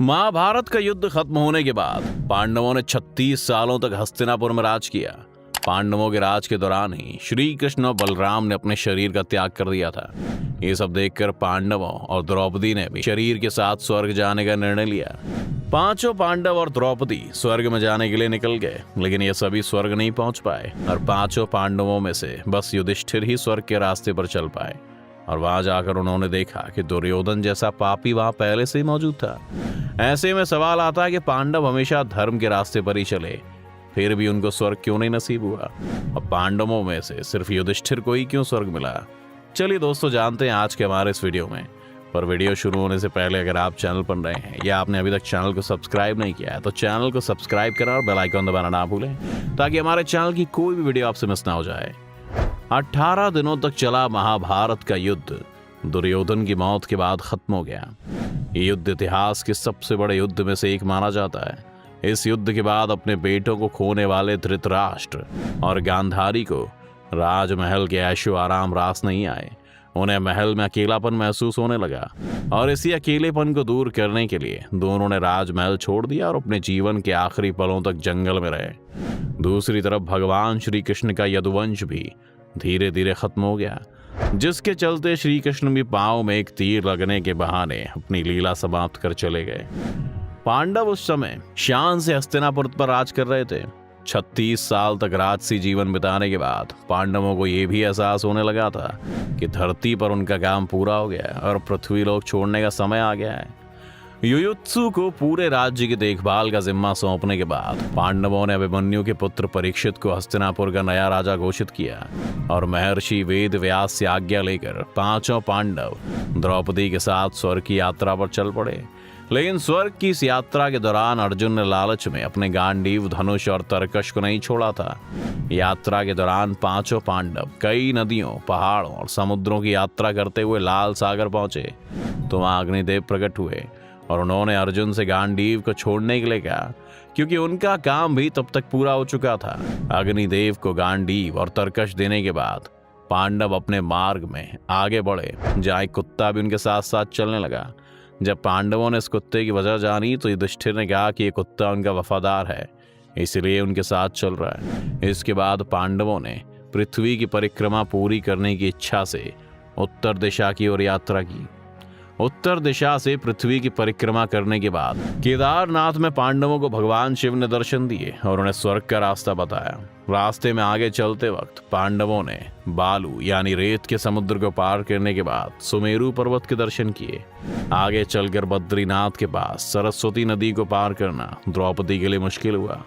महाभारत का युद्ध खत्म होने के बाद पांडवों ने 36 सालों तक हस्तिनापुर में राज किया। पांडवों के राज के दौरान ही श्री कृष्ण और बलराम ने अपने शरीर का त्याग कर दिया था। ये सब देखकर पांडवों और द्रौपदी ने भी शरीर के साथ स्वर्ग जाने का निर्णय लिया। पांचों पांडव और द्रौपदी स्वर्ग में जाने के लिए निकल गए, लेकिन ये सभी स्वर्ग नहीं पहुंच पाए और पांचों पांडवों में से बस युधिष्ठिर ही स्वर्ग के रास्ते पर चल पाए। और वहां जाकर उन्होंने देखा कि दुर्योधन जैसा पापी वहां पहले से ही मौजूद था। ऐसे में सवाल आता है कि पांडव हमेशा धर्म के रास्ते पर ही चले, फिर भी उनको स्वर्ग क्यों नहीं नसीब हुआ? और पांडवों में से सिर्फ युधिष्ठिर को ही क्यों स्वर्ग मिला? चलिए दोस्तों, जानते हैं आज के हमारे इस वीडियो में। पर वीडियो शुरू होने से पहले अगर आप चैनल पर नए हैं या आपने अभी तक चैनल को सब्सक्राइब नहीं किया है तो चैनल को सब्सक्राइब करें और बेल आइकन दबाना ना भूलें, ताकि हमारे चैनल की कोई भी वीडियो आपसे मिस ना हो जाए। 18 दिनों तक चला महाभारत का युद्ध दुर्योधन की मौत के बाद खत्म हो गया। ये युद्ध इतिहास के सबसे बड़े युद्ध में से एक माना जाता है। इस युद्ध के बाद अपने बेटों को खोने वाले धृतराष्ट्र और गांधारी को राजमहल के ऐशो आराम रास नहीं आए। उन्हें महल में अकेलापन महसूस होने लगा और इसी अकेलेपन को दूर करने के लिए दोनों ने राजमहल छोड़ दिया और अपने जीवन के आखिरी पलों तक जंगल में रहे। दूसरी तरफ भगवान श्री कृष्ण का यदुवंश भी धीरे धीरे खत्म हो गया, जिसके चलते श्री कृष्ण भी पांव में एक तीर लगने के बहाने अपनी लीला समाप्त कर चले गए। पांडव उस समय शान से हस्तिनापुर पर राज कर रहे थे। 36 साल तक राजसी जीवन बिताने के बाद पांडवों को यह भी एहसास होने लगा था कि धरती पर उनका काम पूरा हो गया है और पृथ्वी लोक छोड़ने का समय आ गया है। युयुत्सु को पूरे राज्य की देखभाल का जिम्मा सौंपने के बाद पांडवों ने अभिमन्यु के पुत्र परीक्षित को हस्तिनापुर का नया राजा घोषित किया और महर्षि वेद व्यास से आज्ञा लेकर पांचों पांडव द्रौपदी के साथ स्वर्ग की यात्रा पर चल पड़े। लेकिन स्वर्ग की इस यात्रा के दौरान अर्जुन ने लालच में अपने गांडीव, धनुष और तरकश को नहीं छोड़ा था। यात्रा के दौरान पांचों पांडव कई नदियों, पहाड़ों और समुद्रों की यात्रा करते हुए लाल सागर पहुंचे तो वहां अग्निदेव प्रकट हुए और उन्होंने अर्जुन से गांडीव को छोड़ने के लिए कहा, क्योंकि उनका काम भी तब तक पूरा हो चुका था। अग्निदेव को गांडीव और तरकश देने के बाद पांडव अपने मार्ग में आगे बढ़े, जहाँ एक कुत्ता भी उनके साथ साथ चलने लगा। जब पांडवों ने इस कुत्ते की वजह जानी तो युधिष्ठिर ने कहा कि ये कुत्ता उनका वफादार है, इसलिए उनके साथ चल रहा है। इसके बाद पांडवों ने पृथ्वी की परिक्रमा पूरी करने की इच्छा से उत्तर दिशा की ओर यात्रा की। उत्तर दिशा से पृथ्वी की परिक्रमा करने के बाद केदारनाथ में पांडवों को भगवान शिव ने दर्शन दिए और उन्हें स्वर्ग का रास्ता बताया। रास्ते में आगे चलते वक्त पांडवों ने बालू यानी रेत के समुद्र को पार करने के बाद सुमेरु पर्वत के दर्शन किए। आगे चलकर बद्रीनाथ के पास सरस्वती नदी को पार करना द्रौपदी के लिए मुश्किल हुआ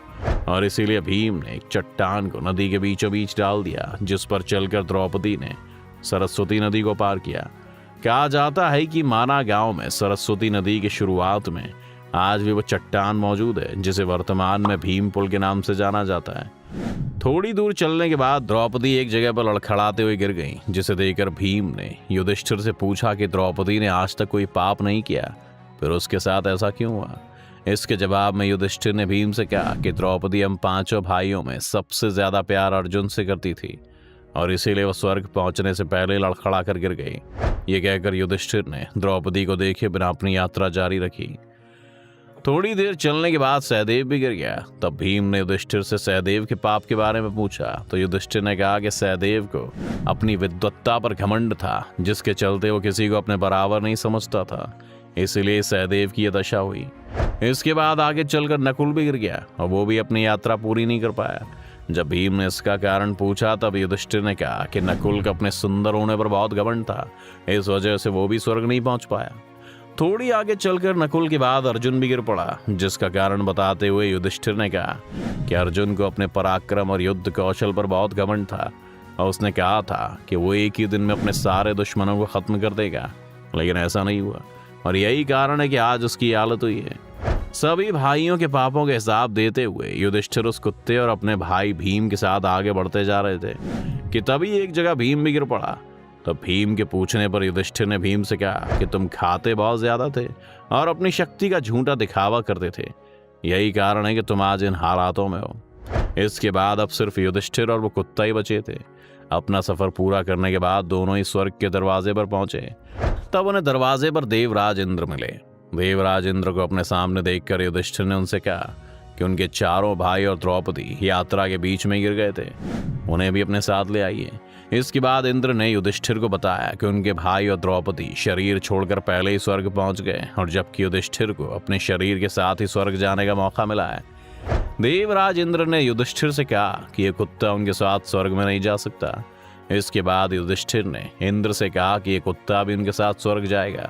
और इसीलिए भीम ने एक चट्टान को नदी के बीचों बीच डाल दिया, जिस पर चलकर द्रौपदी ने सरस्वती नदी को पार किया। कहा जाता है कि माना गांव में सरस्वती नदी की शुरुआत में आज भी वो चट्टान मौजूद है, जिसे वर्तमान में भीम पुल के नाम से जाना जाता है। थोड़ी दूर चलने के बाद द्रौपदी एक जगह पर लड़खड़ाते हुए गिर गई, जिसे देखकर भीम ने युधिष्ठिर से पूछा कि द्रौपदी ने आज तक कोई पाप नहीं किया, फिर उसके साथ ऐसा क्यों हुआ? इसके जवाब में युधिष्ठिर ने भीम से कहा कि द्रौपदी हम पांचों भाइयों में सबसे ज्यादा प्यार अर्जुन से करती थी और इसीलिए वो स्वर्ग पहुंचने से पहले लड़खड़ा कर गिर गई। ये कहकर युधिष्ठिर ने द्रौपदी को देखे बिना अपनी यात्रा जारी रखी। थोड़ी देर चलने के बाद सहदेव भी गिर गया। तब भीम ने युधिष्ठिर से सहदेव के पाप के बारे में पूछा तो युधिष्ठिर ने कहा कि सहदेव को अपनी विद्वत्ता पर घमंड था, जिसके चलते वो किसी को अपने बराबर नहीं समझता था, इसलिए सहदेव की यह दशा हुई। इसके बाद आगे चलकर नकुल भी गिर गया और वो भी अपनी यात्रा पूरी नहीं कर पाया। जब भीम ने इसका कारण पूछा तब युधिष्ठिर ने कहा कि नकुल का अपने सुंदर होने पर बहुत घमंड था, इस वजह से वो भी स्वर्ग नहीं पहुंच पाया। थोड़ी आगे चलकर नकुल के बाद अर्जुन भी गिर पड़ा, जिसका कारण बताते हुए युधिष्ठिर ने कहा कि अर्जुन को अपने पराक्रम और युद्ध कौशल पर बहुत घमंड था और उसने कहा था कि वो एक ही दिन में अपने सारे दुश्मनों को खत्म कर देगा, लेकिन ऐसा नहीं हुआ और यही कारण है कि आज उसकी हालत हुई है। सभी भाइयों के पापों के हिसाब देते हुए युधिष्ठिर उस कुत्ते और अपने भाई भीम के साथ आगे बढ़ते जा रहे थे कि तभी एक जगह भीम भी गिर पड़ा। तो भीम के पूछने पर युधिष्ठिर ने भीम से कहा कि तुम खाते बहुत ज्यादा थे और अपनी शक्ति का झूठा दिखावा करते थे, यही कारण है कि तुम आज इन हालातों में हो। इसके बाद अब सिर्फ युधिष्ठिर और वो कुत्ता ही बचे थे। अपना सफर पूरा करने के बाद दोनों ही स्वर्ग के दरवाजे पर पहुंचे। तब उन्हें दरवाजे पर देवराज इंद्र मिले। देवराज इंद्र को अपने सामने देखकर युधिष्ठिर ने उनसे कहा कि उनके चारों भाई और द्रौपदी यात्रा के बीच में गिर गए थे, उन्हें भी अपने साथ ले आइए। इसके बाद इंद्र ने युधिष्ठिर को बताया कि उनके भाई और द्रौपदी शरीर छोड़कर पहले ही स्वर्ग पहुंच गए, और जबकि युधिष्ठिर को अपने शरीर के साथ ही स्वर्ग जाने का मौका मिला है। देवराज इंद्र ने युधिष्ठिर से कहा कि यह कुत्ता उनके साथ स्वर्ग में नहीं जा सकता। इसके बाद युधिष्ठिर ने इंद्र से कहा कि यह कुत्ता भी उनके साथ स्वर्ग जाएगा।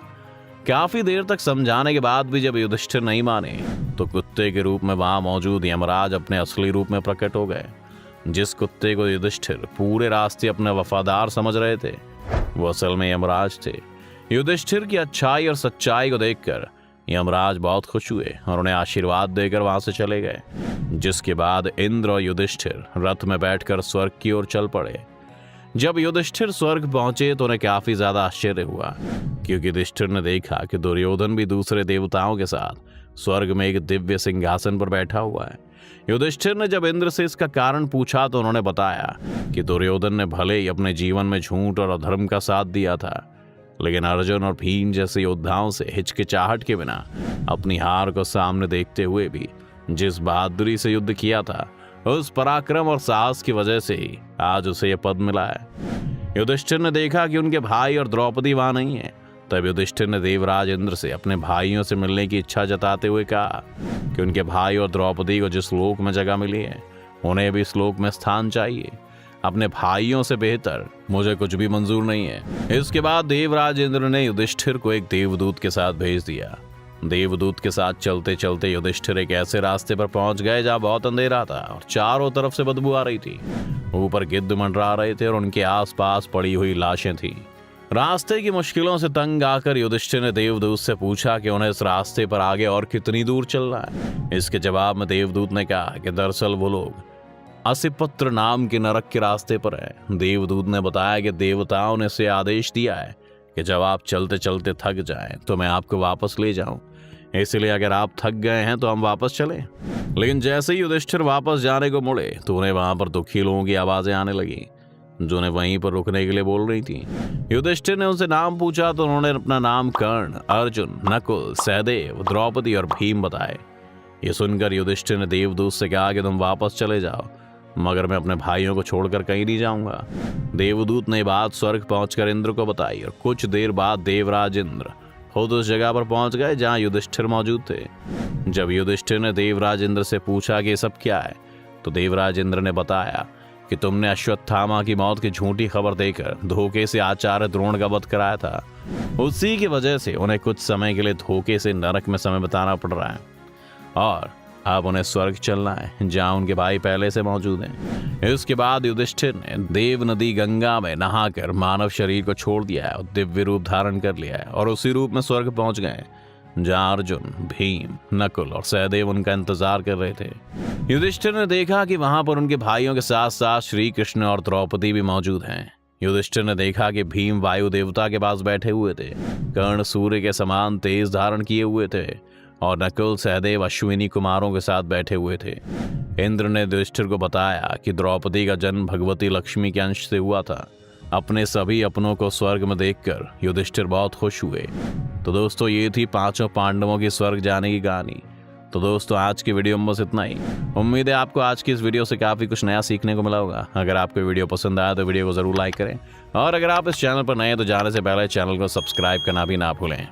काफी देर तक समझाने के बाद भी जब युधिष्ठिर नहीं माने तो कुत्ते के रूप में वहां मौजूद यमराज अपने असली रूप में प्रकट हो गए। जिस कुत्ते को युधिष्ठिर पूरे रास्ते अपने वफादार समझ रहे थे, वो असल में यमराज थे। युधिष्ठिर की अच्छाई और सच्चाई को देखकर यमराज बहुत खुश हुए और उन्हें आशीर्वाद देकर वहां से चले गए। जिसके बाद इंद्र और युधिष्ठिर रथ में बैठकर स्वर्ग की ओर चल पड़े। जब युधिष्ठिर स्वर्ग पहुंचे तो उन्हें काफी ज्यादा आश्चर्य हुआ, क्योंकि युधिष्ठिर ने देखा कि दुर्योधन भी दूसरे देवताओं के साथ स्वर्ग में एक दिव्य सिंहासन पर बैठा हुआ है। युधिष्ठिर ने जब इंद्र से इसका कारण पूछा तो उन्होंने बताया कि दुर्योधन ने भले ही अपने जीवन में झूठ और अधर्म का साथ दिया था, लेकिन अर्जुन और भीम जैसे योद्धाओं से हिचकिचाहट के बिना अपनी हार को सामने देखते हुए भी जिस बहादुरी से युद्ध किया था, उस पराक्रम और साहस की वजह से ही आज उसे यह पद मिला है। युधिष्ठिर ने देखा कि उनके भाई और द्रौपदी वहां नहीं है। तब युधिष्ठिर ने देवराज इंद्र से अपने भाइयों से मिलने की इच्छा जताते हुए कहा कि उनके भाई और द्रौपदी को जिस लोक में जगह मिली है, उन्हें भी इस लोक में स्थान चाहिए। अपने भाइयों से बेहतर मुझे कुछ भी मंजूर नहीं है। इसके बाद देवराज इंद्र ने युधिष्ठिर को एक देवदूत के साथ भेज दिया। देवदूत के साथ चलते चलते युधिष्ठिर एक ऐसे रास्ते पर पहुंच गए जहां बहुत अंधेरा था और चारों तरफ से बदबू आ रही थी। ऊपर गिद्ध मंडरा रहे थे और उनके आसपास पड़ी हुई लाशें थीं। रास्ते की मुश्किलों से तंग आकर युधिष्ठिर ने देवदूत से पूछा कि उन्हें इस रास्ते पर आगे और कितनी दूर चलना है। इसके जवाब में देवदूत ने कहा कि दरअसल वो लोग असिपत्र नाम के नरक के रास्ते पर है। देवदूत ने बताया कि देवताओं ने इसे आदेश दिया है कि जब आप चलते चलते थक जाएं तो मैं आपको वापस ले जाऊं, इसलिए अगर आप थक गए हैं तो हम वापस चलें। लेकिन जैसे ही युधिष्ठिर वापस जाने को मुड़े तो उन्हें वहां पर दुखी लोगों की आवाजें आने लगी, जो उन्हें वहीं पर रुकने के लिए बोल रही थी। युधिष्ठिर ने उनसे नाम पूछा तो उन्होंने अपना नाम कर्ण, अर्जुन, नकुल, सहदेव, द्रौपदी और भीम बताए। ये सुनकर युधिष्ठिर ने देवदूत से कहा कि तुम वापस चले जाओ, मगर मैं अपने भाइयों को छोड़कर कहीं नहीं जाऊंगा। देवदूत ने बात स्वर्ग पहुंचकर इंद्र को बताई और कुछ देर बाद देवराज इंद्र खुद उस जगह पर पहुंच गए जहां युधिष्ठिर मौजूद थे। जब युधिष्ठिर ने देवराज इंद्र से पूछा कि ये सब क्या है, तो देवराज इंद्र ने बताया कि तुमने अश्वत्थामा की मौत की झूठी खबर देकर धोखे से आचार्य द्रोण का वध कराया था। उसी की वजह से उन्हें कुछ समय के लिए धोखे से नरक में समय बिताना पड़ रहा है और अब उन्हें स्वर्ग चलना है जहां उनके भाई पहले से मौजूद हैं। इसके बाद युधिष्ठिर ने देव नदी गंगा में नहाकर मानव शरीर को छोड़ दिया है और दिव्य रूप धारण कर लिया है और उसी रूप में स्वर्ग पहुंच गए जहां अर्जुन, भीम, नकुल और सहदेव उनका इंतजार कर रहे थे। युधिष्ठिर ने देखा कि वहां पर उनके भाइयों के साथ साथ श्री कृष्ण और द्रौपदी भी मौजूद हैं। युधिष्ठिर ने देखा कि भीम वायु देवता के पास बैठे हुए थे, कर्ण सूर्य के समान तेज धारण किए हुए थे और नकुल, सहदेव अश्विनी कुमारों के साथ बैठे हुए थे। इंद्र ने युधिष्ठिर को बताया कि द्रौपदी का जन्म भगवती लक्ष्मी के अंश से हुआ था। अपने सभी अपनों को स्वर्ग में देखकर युधिष्ठिर बहुत खुश हुए। तो दोस्तों, ये थी पांचों पांडवों की स्वर्ग जाने की कहानी। तो दोस्तों, आज की वीडियो में बस इतना ही। उम्मीद है आपको आज की इस वीडियो से काफ़ी कुछ नया सीखने को मिला होगा। अगर आपको वीडियो पसंद आया तो वीडियो को ज़रूर लाइक करें और अगर आप इस चैनल पर नए हैं तो जाने से पहले चैनल को सब्सक्राइब करना भी ना भूलें।